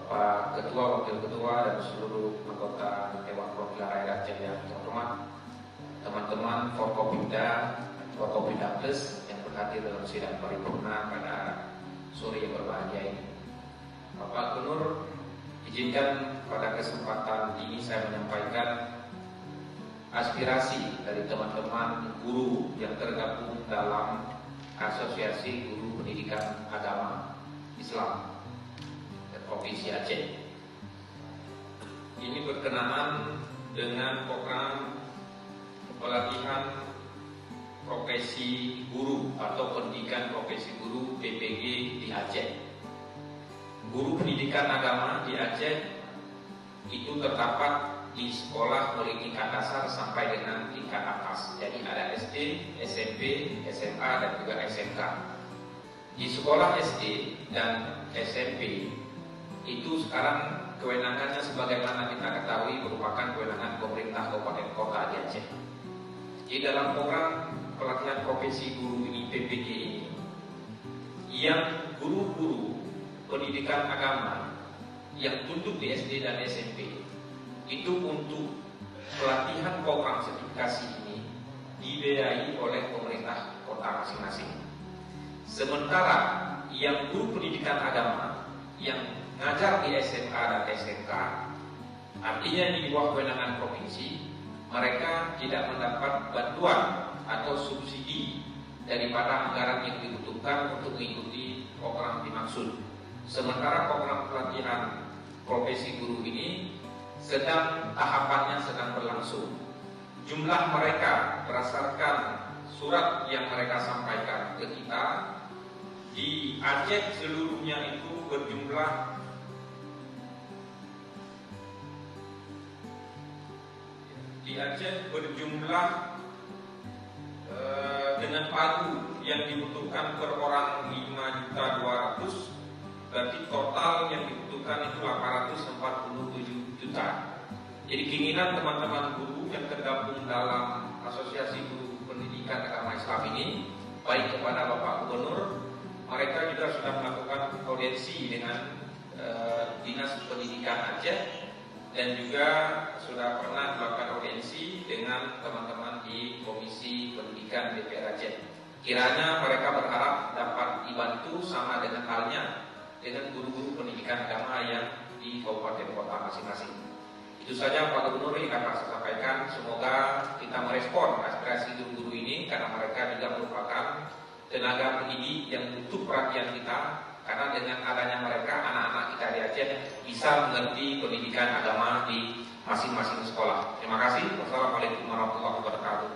Bapak Ketua, Wakil Ketua, dan seluruh anggota Dewan Perwakilan Rakyat Aceh yang terhormat, teman-teman Forkopimda, Forkopimda Plus yang berhadir dalam sidang paripurna pada sore yang berbahagia ini. Bapak Gubernur, izinkan pada kesempatan ini saya menyampaikan aspirasi dari teman-teman guru yang tergabung dalam Asosiasi Guru Pendidikan Agama Islam Provinsi Aceh. Ini berkenaan dengan program pelatihan profesi guru atau pendidikan profesi guru PPG di Aceh. Guru pendidikan agama di Aceh itu terdapat di sekolah mulai tingkat dasar sampai dengan tingkat atas. Jadi ada SD, SMP, SMA dan juga SMK. Di sekolah SD dan SMP itu sekarang kewenangannya sebagaimana kita ketahui merupakan kewenangan pemerintah kabupaten kota di Aceh. Di dalam program pelatihan profesi guru ini PPG ini, yang guru-guru pendidikan agama yang duduk di SD dan SMP itu untuk pelatihan program sertifikasi ini dibiayai oleh pemerintah kota masing-masing. Sementara yang guru pendidikan agama yang ngajar di SMA dan SMK, artinya di bawah kewenangan provinsi, mereka tidak mendapat bantuan atau subsidi daripada anggaran yang dibutuhkan untuk mengikuti program dimaksud. Sementara program pelatihan profesi guru ini tahapannya sedang berlangsung. Jumlah mereka berdasarkan surat yang mereka sampaikan ke kita di Aceh seluruhnya itu berjumlah dengan padu yang dibutuhkan per orang 5.200.000, berarti total yang dibutuhkan itu 847 juta. Jadi keinginan teman-teman guru yang tergabung dalam Asosiasi Guru Pendidikan Agama Islam ini, baik kepada Bapak Gubernur, mereka juga sudah melakukan audiensi dengan Dinas Pendidikan Aceh dan juga sudah pernah melakukan audiensi dengan teman-teman di Komisi Pendidikan DPR Aceh. Kiranya mereka berharap dapat dibantu sama dengan halnya dengan guru-guru pendidikan agama yang di kabupaten kota masing-masing. Itu saja Pak Gubernur yang dapat saya sampaikan. Semoga kita merespon aspirasi guru-guru ini karena mereka juga merupakan tenaga pendidik yang butuh perhatian kita, karena dengan adanya mereka anak-anak kita di Aceh bisa mengerti pendidikan agama di masing-masing sekolah. Terima kasih. Wassalamualaikum warahmatullahi wabarakatuh.